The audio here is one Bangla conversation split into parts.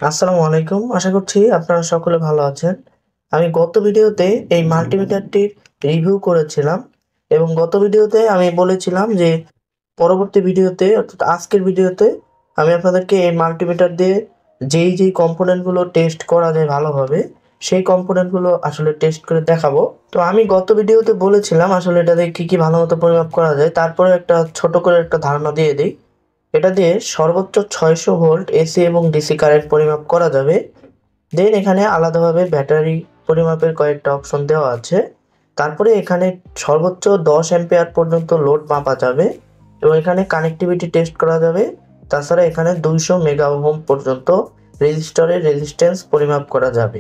আসসালামু আলাইকুম। আশা করছি আপনারা সকলে ভালো আছেন। আমি গত ভিডিওতে এই মাল্টিমিটারটির রিভিউ করেছিলাম এবং গত ভিডিওতে আমি বলেছিলাম যে পরবর্তী ভিডিওতে অর্থাৎ আজকের ভিডিওতে আমি আপনাদেরকে এই মাল্টিমিটার দিয়ে যেই কম্পোনেন্টগুলো টেস্ট করা যায় ভালোভাবে সেই কম্পোনেন্টগুলো আসলে টেস্ট করে দেখাবো। তো আমি গত ভিডিওতে বলেছিলাম আসলে এটা দিয়ে কি ভালোমতো পরিমাপ করা যায়। তারপরে একটা ছোট করে একটা ধারণা দিয়ে দিই। এটা দিয়ে সর্বোচ্চ 600 ভোল্ট এসি এবং ডিসি কারেন্ট পরিমাপ করা যাবে। দেন এখানে আলাদাভাবে ব্যাটারি পরিমাপের কয়েকটা অপশন দেওয়া আছে। তারপরে এখানে সর্বোচ্চ 10 অ্যাম্পিয়ার পর্যন্ত লোড মাপা যাবে এবং এখানে কানেক্টিভিটি টেস্ট করা যাবে। তাছাড়া এখানে 200 মেগা ওহম পর্যন্ত রেজিস্টরের রেজিস্ট্যান্স পরিমাপ করা যাবে।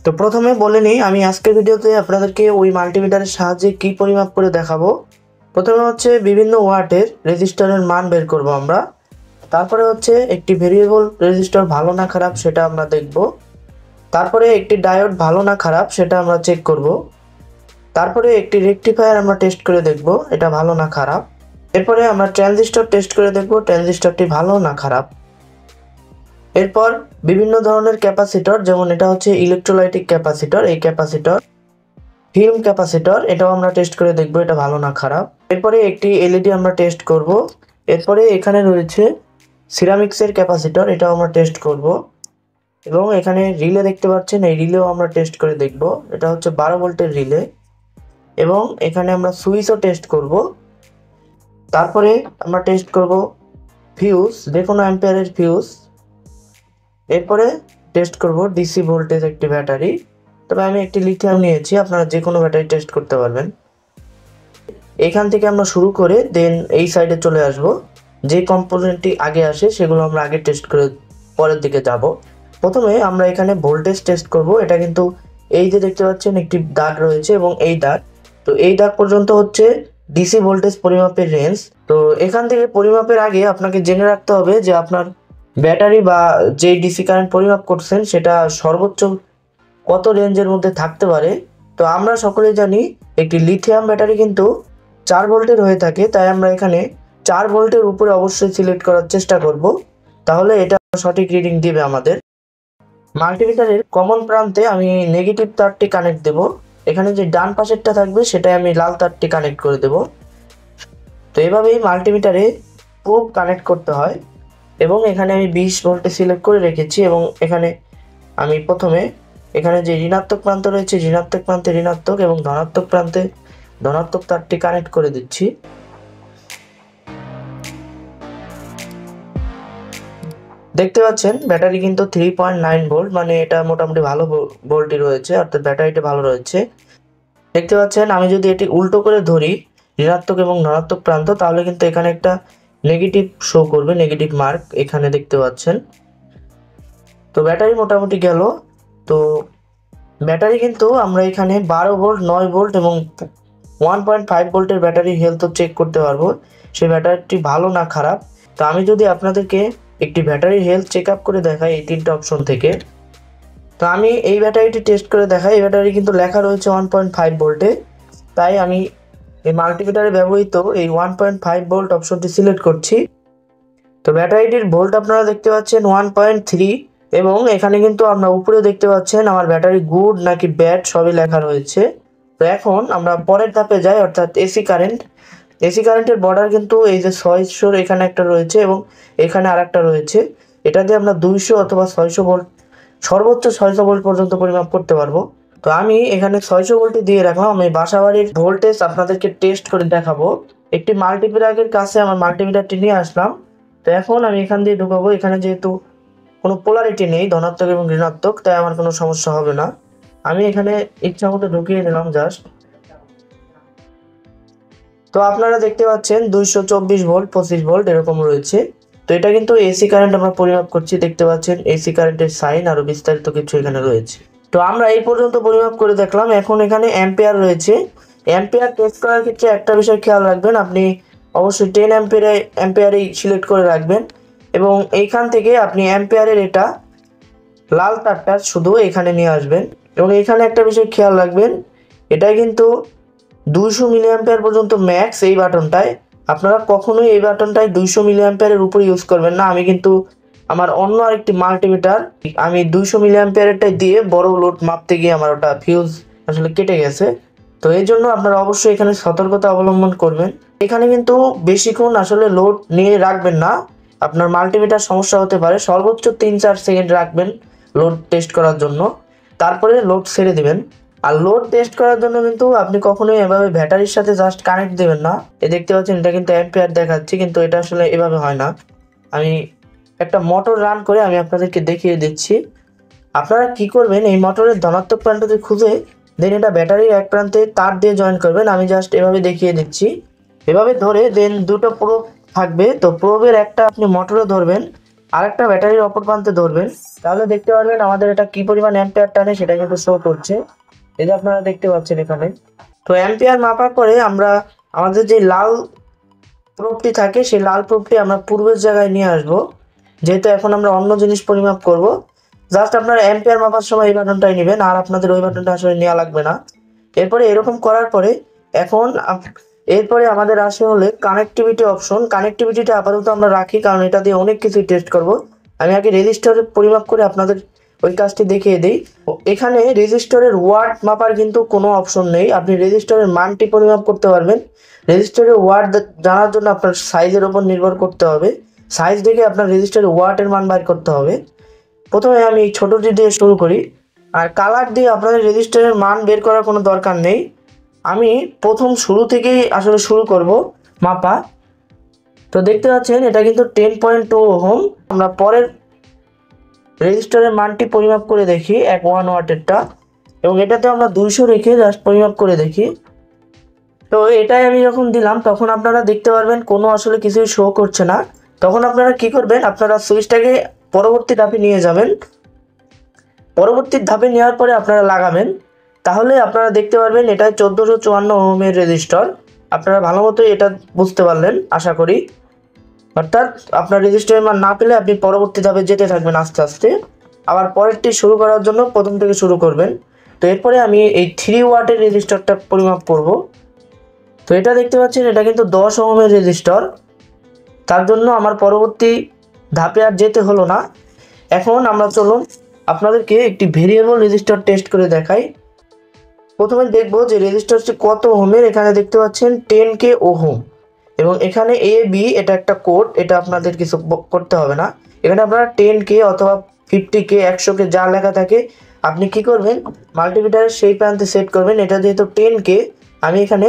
তো প্রথমে বলে নিই, আমি আজকের ভিডিওতে আপনাদেরকে ওই মাল্টিমিটারের সাহায্যে কি পরিমাপ করে দেখাবো। প্রথমে হচ্ছে বিভিন্ন ওয়াটের রেজিস্টরের মান বের করব আমরা। তারপরে হচ্ছে একটি ভেরিয়েবল রেজিস্টর ভালো না খারাপ সেটা আমরা দেখব। তারপরে একটি ডায়োড ভালো না খারাপ সেটা আমরা চেক করব। তারপরে একটি রেকটিফায়ার আমরা টেস্ট করে দেখব এটা ভালো না খারাপ। এরপরে আমরা ট্রানজিস্টর টেস্ট করে দেখব ট্রানজিস্টরটি ভালো না খারাপ। এরপর বিভিন্ন ধরনের ক্যাপাসিটর, যেমন এটা হচ্ছে ইলেকট্রোলাইটিক ক্যাপাসিটর, এই ক্যাপাসিটর ফিল্ম ক্যাপাসিটর, এটাও আমরা টেস্ট করে দেখব এটা ভালো না খারাপ। এরপরে একটি এলইডি আমরা টেস্ট করব। এরপরে এখানে রয়েছে সিরামিক্সের ক্যাপাসিটর, এটাও আমরা টেস্ট করব। এবং এখানে রিলে দেখতে পাচ্ছেন, এই রিলেও আমরা টেস্ট করে দেখব। এটা হচ্ছে 12 ভোল্টের রিলে। এবং এখানে আমরা সুইচও টেস্ট করব। তারপরে আমরা টেস্ট করব ফিউজ, যে কোনো অ্যাম্পিয়ারের ফিউজ। এরপরে টেস্ট করব ডিসি ভোল্টেজ একটি ব্যাটারি, তবে আমি একটি লিথিয়াম নিয়েছি, আপনারা যে কোনো ব্যাটারি টেস্ট করতে পারবেন। এখান থেকে আমরা শুরু করে দেন এই সাইডে চলে আসব। যে কম্পোনেন্টটি আগে আসে সেগুলো আমরা আগে টেস্ট করে পরের দিকে যাব। প্রথমে আমরা এখানে ভোল্টেজ টেস্ট করব। এটা কিন্তু এই যে দেখতে পাচ্ছেন একটি দাগ রয়েছে এবং এই দাগ, তো এই দাগ পর্যন্ত হচ্ছে ডিসি ভোল্টেজ পরিমাপের রেঞ্জ। তো এখান থেকে পরিমাপের আগে আপনাকে জেনে রাখতে হবে যে আপনার ব্যাটারি বা যে ডিসি কারেন্ট পরিমাপ করছেন সেটা সর্বোচ্চ কত রেঞ্জের মধ্যে থাকতে পারে। তো আমরা সকলেই জানি একটি লিথিয়াম ব্যাটারি কিন্তু 4 ভোল্টের হয়ে থাকে, তাই আমরা এখানে 4 ভোল্টের উপরে অবশ্যই সিলেক্ট করার চেষ্টা করব, তাহলে এটা সঠিক রিডিং দিবে আমাদের। মাল্টিমিটারের কমন প্রান্তে আমি নেগেটিভ তারটি কানেক্ট দেব। এখানে যে ডান পাশেরটা থাকবে সেটাই আমি লাল তারটি কানেক্ট করে দেব। তো এভাবেই মাল্টিমিটারে প্রোব কানেক্ট করতে হয়। এবং এখানে আমি 20 ভোল্টে সিলেক্ট করে রেখেছি এবং এখানে আমি প্রথমে এখানে যে ঋণাত্মক প্রান্ত রয়েছে ঋণাত্মক প্রান্তে ঋণাত্মক এবং ধনাত্মক প্রান্তে ধনাত্মক তারটি কানেক্ট করে দিচ্ছি। দেখতে পাচ্ছেন ব্যাটারি কিন্তু 3.9 ভোল্ট, মানে এটা মোটামুটি ভালো ভোল্টই রয়েছে, অর্থাৎ ব্যাটারিটা ভালো রয়েছে। দেখতে পাচ্ছেন আমি যদি এটি উল্টো করে ধরি ঋণাত্মক এবং ধনাত্মক প্রান্ত, তাহলে কিন্তু এখানে একটা নেগেটিভ শো করবে, নেগেটিভ মার্ক এখানে দেখতে পাচ্ছেন। তো ব্যাটারি মোটামুটি গেল। তো ব্যাটারি কিন্তু আমরা এখানে 12 ভোল্ট, 9 ভোল্ট এবং 1.5 ভোল্টের ব্যাটারি হেলথও চেক করতে পারবো, সেই ব্যাটারিটি ভালো না খারাপ। তো আমি যদি আপনাদেরকে একটি ব্যাটারির হেলথ চেক আপ করে দেখাই এই তিনটা অপশন থেকে, তো আমি এই ব্যাটারিটি টেস্ট করে দেখাই। এই ব্যাটারি কিন্তু লেখা রয়েছে 1.5 ভোল্টে, তাই আমি এই মাল্টিমিটারে ব্যবহৃত এই 1.5 ভোল্ট অপশনটি সিলেক্ট করছি। তো ব্যাটারিটির ভোল্ট আপনারা দেখতে পাচ্ছেন 1.3 এবং এখানে কিন্তু আমরা উপরে দেখতে পাচ্ছেন আমার ব্যাটারি গুড নাকি ব্যাড সবই লেখা রয়েছে। তো এখন আমরা পরের ধাপে যাই, অর্থাৎ এসি কারেন্ট। এসি কারেন্টের বর্ডার কিন্তু এই যে 600 এখানে একটা রয়েছে এবং এখানে আরেকটা রয়েছে। এটা দিয়ে আমরা 200 অথবা 600 ভোল্ট, সর্বোচ্চ 600 ভোল্ট পর্যন্ত পরিমাপ করতে পারবো। তো আমি এখানে 600 ভোল্টে দিয়ে রাখলাম। আমি বাসাবাড়ির ভোল্টেজ আপনাদেরকে টেস্ট করে দেখাবো। একটি মাল্টিমিটারের কাছে আমার মাল্টিমিটারটি নিয়ে আসলাম। তো এখন আমি এখান দিয়ে ঢুকাবো। এখানে যেহেতু কোনো পোলারিটি নেই ধনাত্মক এবং ঋণাত্মক, তাই আমার কোনো সমস্যা হবে না। আমি এখানে ইচ্ছা মতো ঢুকিয়ে নিলাম জাস্ট। তো আপনারা দেখতে পাচ্ছেন 224 ভোল্ট, 25 ভোল্ট এরকম রয়েছে। তো এটা কিন্তু এসি কারেন্ট আমরা পরিমাপ করছি, দেখতে পাচ্ছেন এসি কারেন্টের সাইন আরো বিস্তারিত কিছু এখানে রয়েছে। তো আমরা এই পর্যন্ত পরিমাপ করে দেখলাম। এখন এখানে অ্যাম্পিয়ার রয়েছে। অ্যাম্পিয়ার টেস্ট করার ক্ষেত্রে একটা বিষয় খেয়াল রাখবেন, আপনি অবশ্যই 10 অ্যাম্পিয়ারেই সিলেক্ট করে রাখবেন এবং এইখান থেকে আপনি অ্যাম্পিয়ারের এটা লাল তারটা শুধু এখানে নিয়ে আসবেন। এবং এখানে একটা বিষয় খেয়াল রাখবেন, এটা কিন্তু 200 মিলি অ্যাম্পিয়ার পর্যন্ত ম্যাক্স এই বাটনটায়। আপনারা কখনোই এই বাটনটায় 200 মিলি অ্যাম্পিয়ারের উপরে ইউজ করবেন না। আমি কিন্তু আমার অন্য আরেকটি মাল্টিমিটার আমি 200 মিলি অ্যাম্পিয়ারেরটাই দিয়ে বড় লোড মাপতে গিয়ে আমার ওটা ফিউজ আসলে কেটে গেছে। তো এই জন্য আপনারা অবশ্যই এখানে সতর্কতা অবলম্বন করবেন। এখানে কিন্তু বেশিক্ষণ আসলে লোড নিয়ে রাখবেন না, আপনার মাল্টিমিটার সমস্যা হতে পারে। সর্বোচ্চ 3-4 সেকেন্ড রাখবেন লোড টেস্ট করার জন্য, তারপরে লোড ছেড়ে দিবেন। আর লোড টেস্ট করার জন্য কিন্তু আপনি কখনোই এভাবে ব্যাটারির সাথে জাস্ট কানেক্ট দেবেন না। দেখতে পাচ্ছেন এটা কিন্তু অ্যাম্পিয়ার দেখাচ্ছে, কিন্তু এটা আসলে এভাবে হয় না। আমি একটা মোটর রান করে আমি আপনাদেরকে দেখিয়ে দিচ্ছি। আপনারা কি করবেন, এই মোটরের ধনাত্মক প্রান্তটি খুঁজে দেন এটা ব্যাটারির এক প্রান্তে তার দিয়ে জয়েন করবেন। আমি জাস্ট এভাবে দেখিয়ে দিচ্ছি, এভাবে ধরে দেন দুটো প্রোব থাকবে। তো প্রোবের একটা আপনি মোটরে ধরবেন, আর একটা ব্যাটারির অপর প্রান্তে ধরবেন, তাহলে দেখতে পারবেন আমাদের এটা কি পরিমাণ অ্যাম্পিয়ার টানে সেটা কিন্তু শো করছে। এই যে আপনারা দেখতে পাচ্ছেন এখানে। তো অ্যাম্পিয়ার মাপার পরে আমরা আমাদের যে লাল প্রোবটি থাকে সেই লাল প্রোবটি আমরা পূর্বের জায়গায় নিয়ে আসবো, যেহেতু এখন আমরা অন্য জিনিস পরিমাপ করব। জাস্ট আপনারা অ্যাম্পিয়ার মাপার সময় এই বাটনটাই নেবেন, আর আপনাদের ওই বাটনটা আসলে নেওয়া লাগবে না। এরপরে এরকম করার পরে এখন এরপরে আমাদের আসে হলে কানেক্টিভিটি অপশন। কানেক্টিভিটিটা আপাতত আমরা রাখি, কারণ এটা দিয়ে অনেক কিছু টেস্ট করব। আমি আগে রেজিস্টারে পরিমাপ করে আপনাদের ওই কাজটি দেখিয়ে দিই। এখানে রেজিস্টারের ওয়াট মাপার কিন্তু কোনো অপশন নেই, আপনি রেজিস্টারের মানটি পরিমাপ করতে পারবেন। রেজিস্টারের ওয়াট জানার জন্য আপনার সাইজের উপর নির্ভর করতে হবে, সাইজ দেখে আপনার রেজিস্টারের ওয়াটের মান বাইর করতে হবে। প্রথমে আমি এই ছোটোটি দিয়ে শুরু করি, আর কালার দিয়ে আপনাদের রেজিস্টারের মান বের করার কোনো দরকার নেই। আমি প্রথম শুরু থেকেই আসলে শুরু করব মাপা। তো দেখতে পাচ্ছেন এটা কিন্তু 10.2 ওহম। আমরা পরের রেজিস্টারের মানটি পরিমাপ করে দেখি 1 ওয়াটেরটা, এবং এটাতে আমরা 200 রেখে জাস্ট পরিমাপ করে দেখি। তো এটাই আমি যখন দিলাম তখন আপনারা দেখতে পারবেন কোনো আসলে কিছুই শো করছে না। তখন আপনারা কি করবেন, আপনারা সুইচটাকে পরবর্তী ধাপে নিয়ে যাবেন। পরবর্তী ধাপে নেওয়ার পরে আপনারা লাগাবেন, তাহলে আপনারা দেখতে পারবেন এটা 1454 ওহমের রেজিস্টার। আপনারা ভালো মতো এটা বুঝতে পারলেন আশা করি। অর্থাৎ আপনার রেজিস্টারের মান না পেলে আপনি পরবর্তী ধাপে যেতে থাকবেন আস্তে আস্তে, আবার পরেরটি শুরু করার জন্য প্রথম থেকে শুরু করবেন। তো এরপরে আমি এই 3 ওয়াটের রেজিস্টারটা পরিমাপ করব। তো এটা দেখতে পাচ্ছেন এটা কিন্তু 10 ওহমের রেজিস্টার, তার জন্য আমার পরবর্তী ধাপে আর যেতে হলো না। এখন আমরা চলুন আপনাদেরকে একটি ভেরিয়েবল রেজিস্টার টেস্ট করে দেখাই। প্রথমে দেখব যে রেজিস্টারটি কত ওহমের। এখানে দেখতে পাচ্ছেন 10K ওহম, এবং এখানে এ বি এটা একটা কোড, এটা আপনাদের কিছু করতে হবে না। এখানে আপনারা 10K অথবা 50K 100K যা লেখা থাকে আপনি কি করবেন, মাল্টিমিটারের সেই প্রান্তে সেট করবেন। এটা যেহেতু 10K, আমি এখানে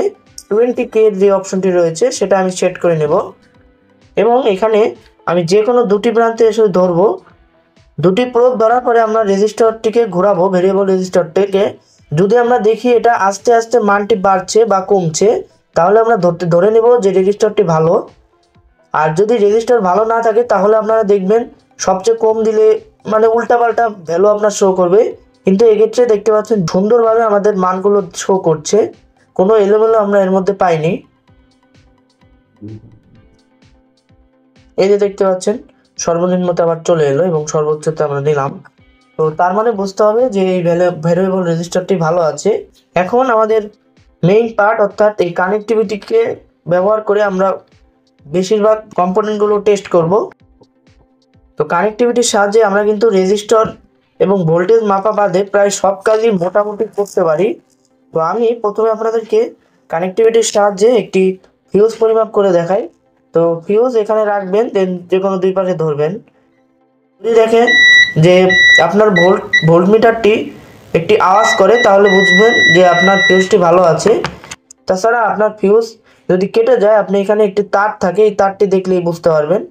20K যে অপশনটি রয়েছে সেটা আমি সেট করে নেব, এবং এখানে আমি যে কোনো দুটি প্রান্তে এসে ধরবো। দুটি প্রোব ধরার পরে আমরা রেজিস্টারটিকে ঘোরাবো, ভেরিয়েবল রেজিস্টারটিকে। যদি আমরা দেখি এটা আস্তে আস্তে মানটি বাড়ছে বা কমছে, তাহলে আমরা ধরে নেব যে রেজিস্টারটি ভালো। আর যদি রেজিস্টার ভালো না থাকে তাহলে আপনারা দেখবেন সবচেয়ে কম দিলে মানে উল্টাপাল্টা ভ্যালু আপনার শো করবে। কিন্তু এক্ষেত্রে দেখতে পাচ্ছেন সুন্দরভাবে আমাদের মানগুলো শো করছে, কোনো এলোমেলো আমরা এর মধ্যে পাইনি। এই যে দেখতে পাচ্ছেন সর্বনিম্নতে আবার চলে এলো এবং সর্বোচ্চতে আমরা নিলাম। তো তার মানে বুঝতে হবে যে এই ভ্যারিয়েবল রেজিস্টারটি ভালো আছে। এখন আমাদের মেইন পার্ট অর্থাৎ এই কানেক্টিভিটিকে ব্যবহার করে আমরা বেশিরভাগ কম্পোনেন্টগুলো টেস্ট করব। তো কানেক্টিভিটির সাহায্যে আমরা কিন্তু রেজিস্টার এবং ভোল্টেজ মাপা বাদে প্রায় সব কাজই মোটামুটি করতে পারি। তো আমি প্রথমে আপনাদেরকে কানেক্টিভিটির সাহায্যে একটি ফিউজ পরিমাপ করে দেখাই। তো ফিউজ এখানে রাখবেন, দেন যে কোনো দুই পাশে ধরবেন। যদি দেখেন যে আপনার ভোল্টমিটারটি একটি আওয়াজ করে তাহলে বুঝবেন যে আপনার ফিউজটি ভালো আছে। তাছাড়া আপনার ফিউজ যদি কেটে যায়, আপনি এখানে একটি তার থাকে, এই তারটি দেখলেই বুঝতে পারবেন।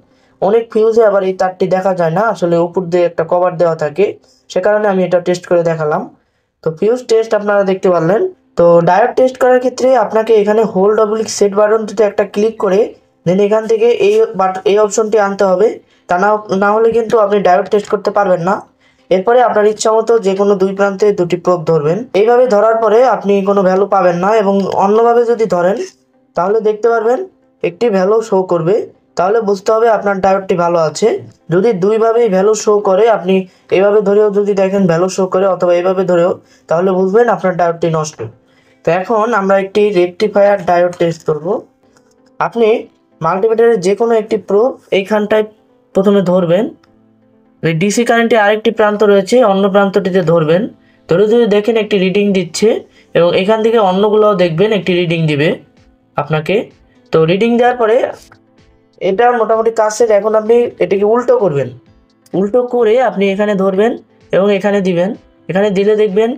অনেক ফিউজে আবার এই তারটি দেখা যায় না, আসলে উপর দিয়ে একটা কভার দেওয়া থাকে, সে কারণে আমি এটা টেস্ট করে দেখালাম। তো ফিউজ টেস্ট আপনারা দেখতে পারলেন। তো ডায়োড টেস্ট করার ক্ষেত্রে আপনাকে এখানে হোল্ড অবলিক সেট বাটনটিতে একটা ক্লিক করে দেন এখান থেকে এই অপশনটি আনতে হবে, তা না হলে কিন্তু আপনি ডায়োড টেস্ট করতে পারবেন না। এরপরে আপনার ইচ্ছা মতো যে কোনো দুই প্রান্তে দুটি প্রোব ধরবেন। এইভাবে ধরার পরে আপনি কোনো ভ্যালু পাবেন না, এবং অন্যভাবে যদি ধরেন তাহলে দেখতে পারবেন একটি ভ্যালু শো করবে, তাহলে বুঝতে হবে আপনার ডায়োডটি ভালো আছে। যদি দুইভাবেই ভ্যালু শো করে, আপনি এইভাবে ধরেও যদি দেখেন ভ্যালু শো করে অথবা এইভাবে ধরেও, তাহলে বুঝবেন আপনার ডায়োডটি নষ্ট। তো এখন আমরা একটি রেকটিফায়ার ডায়োড টেস্ট করব। আপনি মাল্টিমিটারের যে কোনো একটি প্রোব এইখানটায় প্রথমে ধরবেন, এই ডিসি কারেন্টে আরেকটি প্রান্ত রয়েছে, অন্য প্রান্তটিতে ধরবেন, ধরে যদি দেখেন একটি রিডিং দিচ্ছে এবং এখান থেকে অন্যগুলোও দেখবেন একটি রিডিং দিবে আপনাকে। তো রিডিং দেওয়ার পরে এটা মোটামুটি কাজ শেষ। এখন আপনি এটাকে উল্টো করবেন, উল্টো করে আপনি এখানে ধরবেন এবং এখানে দিবেন। এখানে দিলে দেখবেন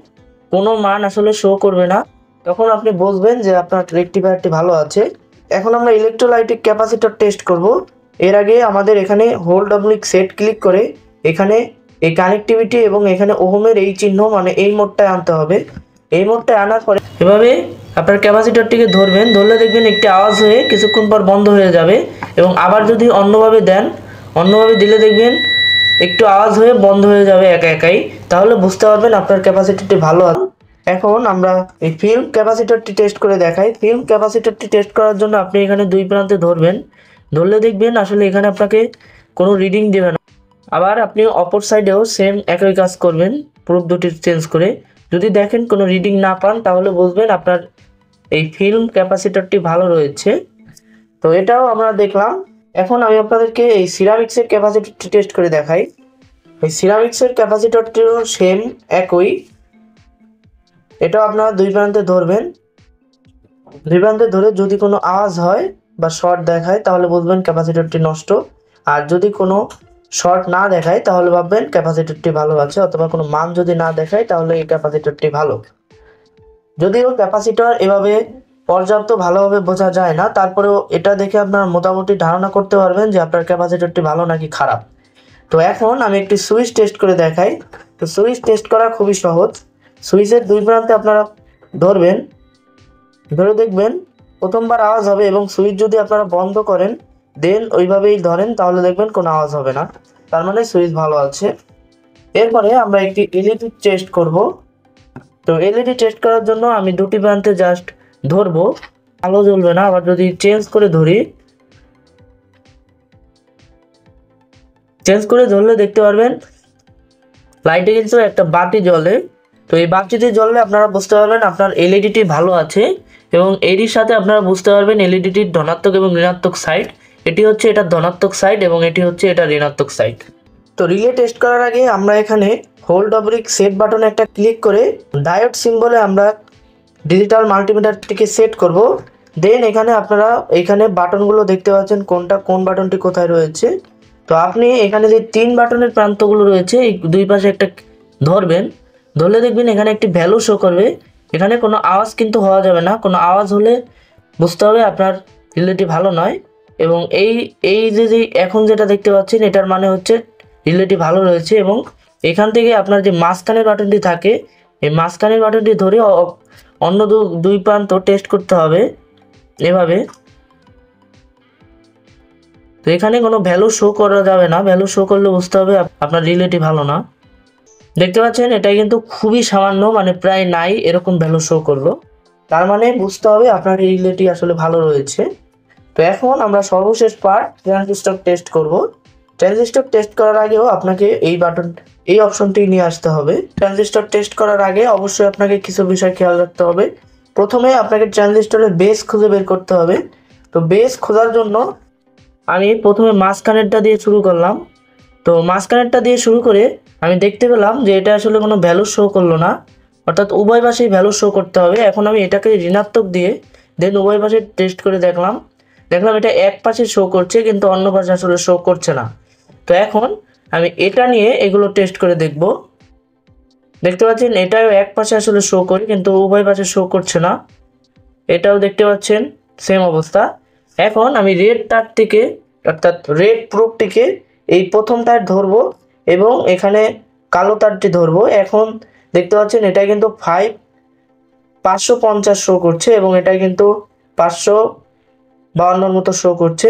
কোনো মান আসলে শো করবে না, তখন আপনি বুঝবেন যে আপনার রেকটিফায়ারটি ভালো আছে। এখন আমরা ইলেকট্রোলাইটিক ক্যাপাসিটর টেস্ট করব। এর আগে আমাদের এখানে হোল্ড অবলিক সেট ক্লিক করে এখানে এই কানেক্টিভিটি এবং এখানে ওহমের এই চিহ্ন মানে এই মোডটায় আনতে হবে। এই মোডটায় আনার পরে এভাবে আপনার ক্যাপাসিটরটিকে ধরবেন, ধরলে দেখবেন একটি আওয়াজ হয়ে কিছুক্ষণ পর বন্ধ হয়ে যাবে এবং আবার যদি অন্যভাবে দেন, অন্যভাবে দিলে দেখবেন একটু আওয়াজ হয়ে বন্ধ হয়ে যাবে একা একাই, তাহলে বুঝতে পারবেন আপনার ক্যাপাসিটরটি ভালো আছে। এখন আমরা এই ফিল্ম ক্যাপাসিটরটি টেস্ট করে দেখাই। ফিল্ম ক্যাপাসিটরটি টেস্ট করার জন্য আপনি এখানে দুই প্রান্তে ধরবেন, ধরলে দেখবেন আসলে এখানে আপনাকে কোনো রিডিং দেবে না। আবার আপনি অপর সাইডেও সেম একই কাজ করবেন, প্রুফ দুটি চেঞ্জ করে। যদি দেখেন কোনো রিডিং না পান তাহলে বুঝবেন আপনার এই ফিল্ম ক্যাপাসিটরটি ভালো রয়েছে। তো এটাও আমরা দেখলাম। এখন আমি আপনাদেরকে এই সিরামিক্সের ক্যাপাসিটরটি টেস্ট করে দেখাই। এই সিরামিক্সের ক্যাপাসিটরটিও সেম একই। এটাও আপনারা দুই প্রান্তে ধরবেন, দুই প্রান্তে ধরে যদি কোনো আওয়াজ হয় বা শর্ট দেখায় তাহলে বুঝবেন ক্যাপাসিটরটি নষ্ট, আর যদি কোনো শর্ট না দেখায় তাহলে ভাববেন ক্যাপাসিটরটি ভালো আছে, অথবা কোনো মান যদি না দেখায় তাহলে এই ক্যাপাসিটরটি ভালো। যদিও ক্যাপাসিটর এভাবে পর্যাপ্ত ভালোভাবে বোঝা যায় না, তারপরেও এটা দেখে আপনারা মোটামুটি ধারণা করতে পারবেন যে আপনার ক্যাপাসিটরটি ভালো নাকি খারাপ। তো এখন আমি একটি সুইচ টেস্ট করে দেখাই। তো সুইচ টেস্ট করা খুবই সহজ। সুইচের দুই প্রান্তে আপনারা ধরবেন, ধরে দেখবেন প্রথমবার আওয়াজ হবে এবং সুইচ যদি আপনারা বন্ধ করেন দেন ওইভাবেই ধরেন তাহলে দেখবেন কোনো আওয়াজ হবে না, তার মানে সুইচ ভালো আছে। এরপরে আমরা একটি এলইডি টেস্ট করব। তো এলইডি টেস্ট করার জন্য আমি দুটি প্রান্তে জাস্ট ধরবো, আলো জ্বলবে না। আবার যদি চেঞ্জ করে ধরি, চেঞ্জ করে ধরলে দেখতে পারবেন লাইটে কিন্তু একটা বাতি জ্বলে। তো এই বাতিটি জ্বললে আপনারা বুঝতে পারবেন আপনার এলইডিটি ভালো আছে এবং এটির সাথে আপনারা বুঝতে পারবেন এলইডিটির ধনাত্মক এবং ঋণাত্মক সাইড। এটি হচ্ছে এটা ধনাত্মক সাইড এবং এটি হচ্ছে এটা ঋণাত্মক সাইড। তো রিলে টেস্ট করার আগে আমরা এখানে হোল্ড অবলিক সেট বাটনে একটা ক্লিক করে ডায়োড সিম্বলে আমরা ডিজিটাল মাল্টিমিটারটিকে সেট করব। দেন এখানে আপনারা এখানে বাটনগুলো দেখতে পাচ্ছেন কোনটা কোন বাটনটি কোথায় রয়েছে। তো আপনি এখানে যে তিন বাটনের প্রান্তগুলো রয়েছে এই দুই পাশে একটা ধরবেন, ধরলে দেখবেন এখানে একটি ভ্যালু শো করবে। এখানে কোনো আওয়াজ কিন্তু হওয়া যাবে না, কোনো আওয়াজ হলে বুঝতে হবে আপনার রিলেটি ভালো নয়। এবং এই এই যে এখন যেটা দেখতে পাচ্ছেন এটার মানে হচ্ছে রিলেটি ভালো রয়েছে। এবং এখান থেকে আপনার যে মাঝখানের বাটনটি থাকে এই মাঝখানের বাটনটি ধরে অন্য দুই প্রান্ত টেস্ট করতে হবে এভাবে। তো এখানে কোনো ভ্যালু শো করা যাবে না, ভ্যালু শো করলে বুঝতে হবে আপনার রিলেটি ভালো না। দেখতে পাচ্ছেন এটা কিন্তু খুবই সামান্য, মানে প্রায় নাই এরকম ভ্যালু শো করলো, তার মানে বুঝতে হবে আপনার এই রিলেটি আসলে ভালো রয়েছে। তো এখন আমরা সর্বশেষ পার্ট ট্রানজিস্টর টেস্ট করব। ট্রানজিস্টর টেস্ট করার আগেও আপনাকে এই বাটন এই অপশনটি নিয়ে আসতে হবে। ট্রানজিস্টর টেস্ট করার আগে অবশ্যই আপনাকে কিছু বিষয় খেয়াল রাখতে হবে। প্রথমে আপনাকে ট্রানজিস্টরের বেস খুঁজে বের করতে হবে। তো বেস খোঁজার জন্য আমি প্রথমে মাঝখানেরটা দিয়ে শুরু করলাম। তো মাঝখানেরটা দিয়ে শুরু করে আমি দেখতে পেলাম যে এটা আসলে কোনো ভ্যালু শো করলো না, অর্থাৎ উভয় পাশেই ভ্যালু শো করতে হবে। এখন আমি এটাকে ঋণাত্মক দিয়ে দেন উভয় পাশে টেস্ট করে দেখলাম এটা এক পাশে শো করছে কিন্তু অন্য পাশে আসলে শো করছে না। তো এখন আমি এটা নিয়ে এগুলো টেস্ট করে দেখব। দেখতে পাচ্ছেন এটাও এক পাশে আসলে শো করে কিন্তু উভয় পাশে শো করছে না, এটাও দেখতে পাচ্ছেন সেম অবস্থা। এখন আমি রেড তারটিকে অর্থাৎ রেড প্রুফটিকে এই প্রথম তার ধরবো এবং এখানে কালো তারটি ধরবো। এখন দেখতে পাচ্ছেন এটা কিন্তু 550 শো করছে এবং এটা কিন্তু 552 মতো শো করছে।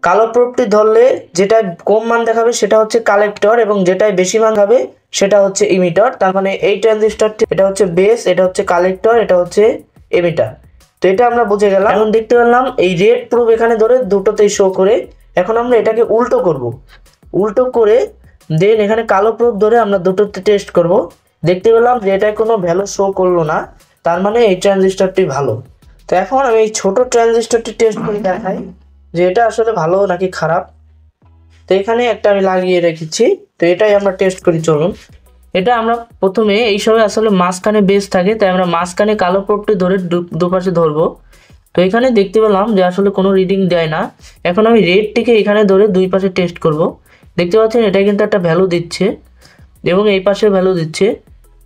কালো প্রুফটি ধরলে যেটা কম মান দেখাবে সেটা হচ্ছে কালেক্টর এবং যেটাই বেশি মান দেখাবে সেটা হচ্ছে ইমিটার। তার মানে এই ট্রানজিস্টরটি এটা হচ্ছে বেস, এটা হচ্ছে কালেক্টর, এটা হচ্ছে এমিটার। তো এটা আমরা বুঝে গেলাম। এখন দেখতে পেলাম এই রেড প্রুফ এখানে ধরে দুটোতেই শো করে। এখন আমরা এটাকে উল্টো করব, উল্টো করে দেন এখানে কালো প্রুফ ধরে আমরা দুটোতে টেস্ট করব। দেখতে পেলাম যে এটা কোনো ভ্যালু শো করলো না, তার মানে এই ট্রানজিস্টরটি ভালো। তো এখন আমি এই ছোট ট্রানজিস্টরটি টেস্ট করে দেখাই যে এটা আসলে ভালো নাকি খারাপ। তো এখানে একটা আমি লাগিয়ে রেখেছি। তো এটাই আমরা টেস্ট করি, চলুন। এটা আমরা প্রথমে এইসবে আসলে মাঝখানে বেস থাকে, তাই আমরা মাঝখানে কালো প্রোবটি ধরে দুপাশে ধরবো। তো এখানে দেখতে পেলাম যে আসলে কোনো রিডিং দেয় না। এখন আমি রেডটিকে এখানে ধরে দুই পাশে টেস্ট করব। দেখতে পাচ্ছেন এটা কিন্তু একটা ভ্যালু দিচ্ছে এবং এই পাশে ভ্যালু দিচ্ছে।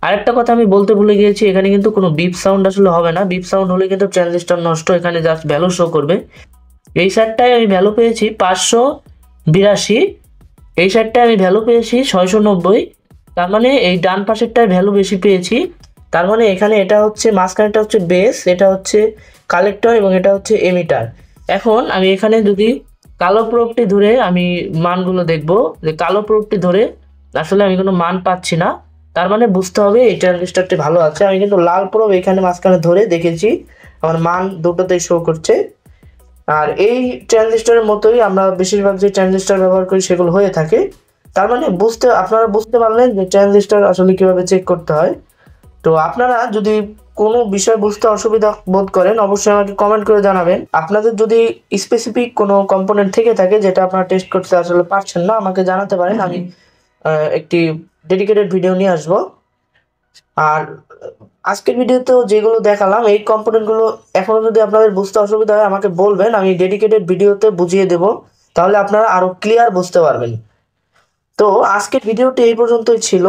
আরেকটা কথা আমি বলতে ভুলে গিয়েছি, এখানে কিন্তু কোনো বিপ সাউন্ড আসলে হবে না। বিপ সাউন্ড হলে কিন্তু ট্রানজিস্টর নষ্ট, এখানে জাস্ট ভ্যালু শো করবে। এই সাইডটায় আমি ভ্যালু পেয়েছি 582, এই সাইডটায় আমি ভ্যালু পেয়েছি 690। তার মানে এই ডান পাশেরটায় ভ্যালু বেশি পেয়েছি। তার মানে এখানে এটা হচ্ছে মাঝখানেটা হচ্ছে বেস, এটা হচ্ছে কালেক্টর এবং এটা হচ্ছে এমিটার। এখন আমি এখানে যদি কালো প্রোবটি ধরে আমি মানগুলো দেখব, যে কালো প্রোবটি ধরে আসলে আমি কোনো মান পাচ্ছি না। তার মানে বুঝতে হবে এই ট্রানজিস্টরটি ভালো আছে। আমি কিন্তু লাল প্রোব এখানে মাঝখানে ধরে দেখেছি, আমার মান দুটোতেই শো করছে। আর এই ট্রানজিস্টরের মতোই আমরা বেশিরভাগ যে ট্রানজিস্টর ব্যবহার করি সেগুলো হয়ে থাকে। তার মানে আপনারা বুঝতে পারলেন যে ট্রানজিস্টর আসলে কিভাবে চেক করতে হয়। তো আপনারা যদি কোনো বিষয় বুঝতে অসুবিধা বোধ করেন অবশ্যই আমাকে কমেন্ট করে জানাবেন। আপনাদের যদি স্পেসিফিক কোনো কম্পোনেন্ট থেকে থাকে যেটা আপনারা টেস্ট করতে আসলে পারছেন না, আমাকে জানাতে পারেন। আমি একটি ডেডিকেটেড ভিডিও নিয়ে আসবো। আর আজকের ভিডিওতেও যেগুলো দেখালাম এই কম্পোনেন্টগুলো এখনো যদি আপনাদের বুঝতে অসুবিধা হয় আমাকে বলবেন, আমি ডেডিকেটেড ভিডিওতে বুঝিয়ে দেব। তাহলে আপনারা আরো ক্লিয়ার বুঝতে পারবেন। তো আজকের ভিডিওটি এই পর্যন্তই ছিল।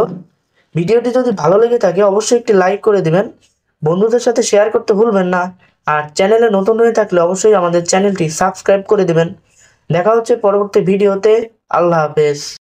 ভিডিওটি যদি ভালো লেগে থাকে অবশ্যই একটি লাইক করে দিবেন, বন্ধুদের সাথে শেয়ার করতে ভুলবেন না। আর চ্যানেলে নতুন হয়ে থাকলে অবশ্যই আমাদের চ্যানেলটি সাবস্ক্রাইব করে দিবেন। দেখা হচ্ছে পরবর্তী ভিডিওতে। আল্লাহ হাফেজ।